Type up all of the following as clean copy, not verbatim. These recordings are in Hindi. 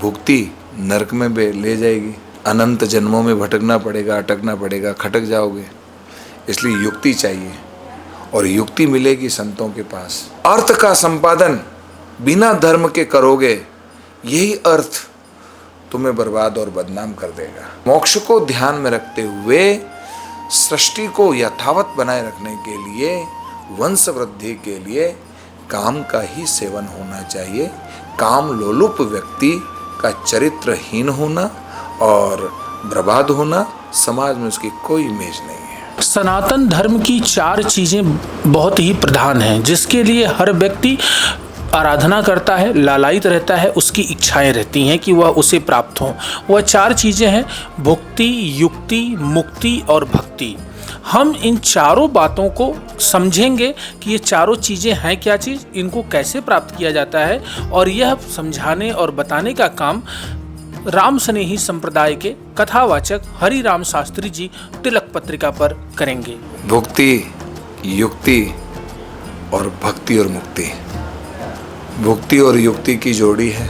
भुक्ति नरक में ले जाएगी, अनंत जन्मों में भटकना पड़ेगा, अटकना पड़ेगा, खटक जाओगे। इसलिए युक्ति चाहिए और युक्ति मिलेगी संतों के पास। अर्थ का संपादन बिना धर्म के करोगे, यही अर्थ तुम्हें बर्बाद और बदनाम कर देगा। मोक्ष को ध्यान में रखते हुए सृष्टि को यथावत बनाए रखने के लिए, वंश वृद्धि के लिए काम का ही सेवन होना चाहिए। काम लोलुप व्यक्ति का चरित्रहीन होना और बर्बाद होना, समाज में उसकी कोई इमेज नहीं है। सनातन धर्म की 4 चीजें बहुत ही प्रधान हैं, जिसके लिए हर व्यक्ति आराधना करता है, लालायित रहता है, उसकी इच्छाएं रहती हैं कि वह उसे प्राप्त हो। वह 4 चीज़ें हैं, भुक्ति, युक्ति, मुक्ति और भक्ति। हम इन चारों बातों को समझेंगे कि ये चारों चीज़ें हैं क्या चीज़, इनको कैसे प्राप्त किया जाता है, और यह समझाने और बताने का काम राम स्नेही संप्रदाय के कथावाचक हरि राम शास्त्री जी तिलक पत्रिका पर करेंगे। भुक्ति, युक्ति और भक्ति और मुक्ति। भुक्ति और युक्ति की जोड़ी है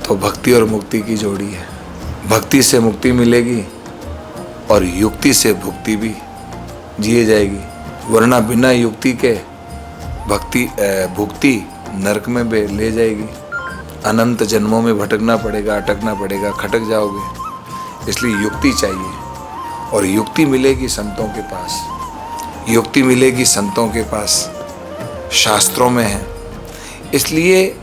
तो भक्ति और मुक्ति की जोड़ी है। भक्ति से मुक्ति मिलेगी और युक्ति से भुक्ति भी जिए जाएगी, वरना बिना युक्ति के भुक्ति नरक में ले जाएगी, अनंत जन्मों में भटकना पड़ेगा, अटकना पड़ेगा, खटक जाओगे। इसलिए युक्ति चाहिए और युक्ति मिलेगी संतों के पास। युक्ति मिलेगी संतों के पास, शास्त्रों में है। इसलिए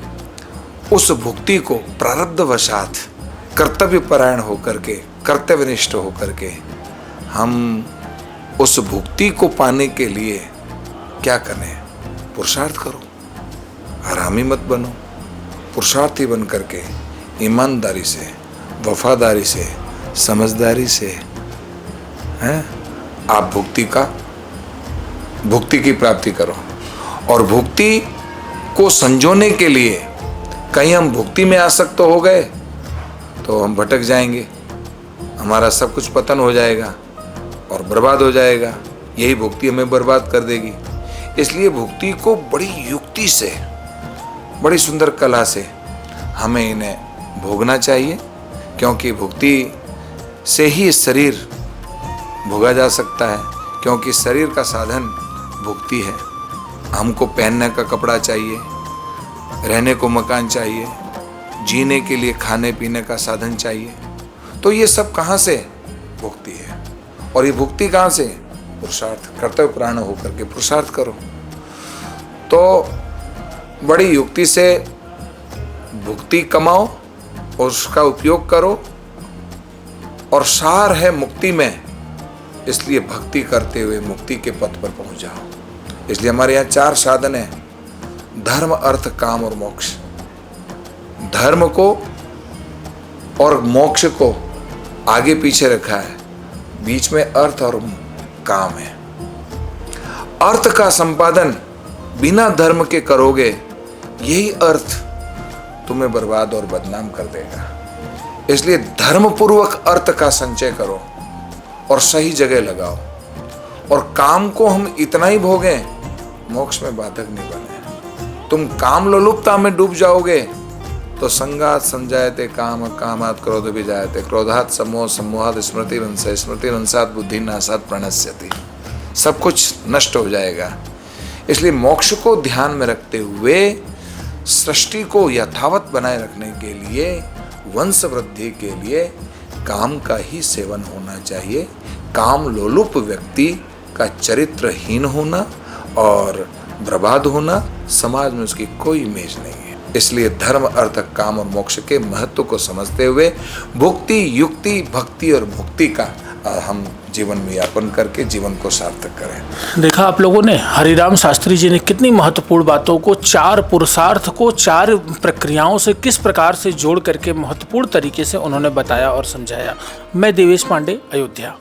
उस भुक्ति को प्रारब्धवशात कर्तव्यपरायण होकर के, कर्तव्यनिष्ठ होकर के हम उस भुक्ति को पाने के लिए क्या करें? पुरुषार्थ करो, हरामी मत बनो, पुरुषार्थी बन करके ईमानदारी से, वफादारी से, समझदारी से हैं आप भुक्ति की प्राप्ति करो। और भुक्ति को संजोने के लिए कहीं हम भुक्ति में आसक्त हो गए तो हम भटक जाएंगे, हमारा सब कुछ पतन हो जाएगा और बर्बाद हो जाएगा। यही भुक्ति हमें बर्बाद कर देगी। इसलिए भुक्ति को बड़ी युक्ति से, बड़ी सुंदर कला से हमें इन्हें भोगना चाहिए, क्योंकि भुक्ति से ही शरीर भोगा जा सकता है, क्योंकि शरीर का साधन भुक्ति है। हमको पहनने का कपड़ा चाहिए, रहने को मकान चाहिए, जीने के लिए खाने पीने का साधन चाहिए। तो ये सब कहाँ से? भुक्ति है। और ये भुक्ति कहाँ से? पुरुषार्थ, कर्तव्यपरायण होकर के पुरुषार्थ करो। तो बड़ी युक्ति से भुक्ति कमाओ और उसका उपयोग करो, और सार है मुक्ति में। इसलिए भक्ति करते हुए मुक्ति के पथ पर पहुंच जाओ। इसलिए हमारे यहाँ 4 साधन है, धर्म, अर्थ, काम और मोक्ष। धर्म को और मोक्ष को आगे पीछे रखा है, बीच में अर्थ और काम है। अर्थ का संपादन बिना धर्म के करोगे, यही अर्थ तुम्हें बर्बाद और बदनाम कर देगा। इसलिए धर्म पूर्वक अर्थ का संचय करो और सही जगह लगाओ, और काम को हम इतना ही भोगें, मोक्ष में बाधक नहीं बने। तुम काम लोलुपता में डूब जाओगे तो संगात संजायते काम, कामात् क्रोध विजायते, क्रोधात् सम्मोह, सम्मोहात् स्मृतिरंस, स्मृतिरंसात् बुद्धिनाशात् प्रणश्यति। सब कुछ नष्ट हो जाएगा। इसलिए मोक्ष को ध्यान में रखते हुए सृष्टि को यथावत बनाए रखने के लिए, वंश वृद्धि के लिए काम का ही सेवन होना चाहिए। काम लोलुप व्यक्ति का चरित्रहीन होना और बर्बाद होना, समाज में उसकी कोई इमेज नहीं है। इसलिए धर्म, अर्थ, काम और मोक्ष के महत्व को समझते हुए भुक्ति, युक्ति, भक्ति और मुक्ति का हम जीवन में यापन करके जीवन को सार्थक करें। देखा आप लोगों ने, हरिराम शास्त्री जी ने कितनी महत्वपूर्ण बातों को, 4 पुरुषार्थ को 4 प्रक्रियाओं से किस प्रकार से जोड़ करके महत्वपूर्ण तरीके से उन्होंने बताया और समझाया। मैं देवेश पांडे, अयोध्या।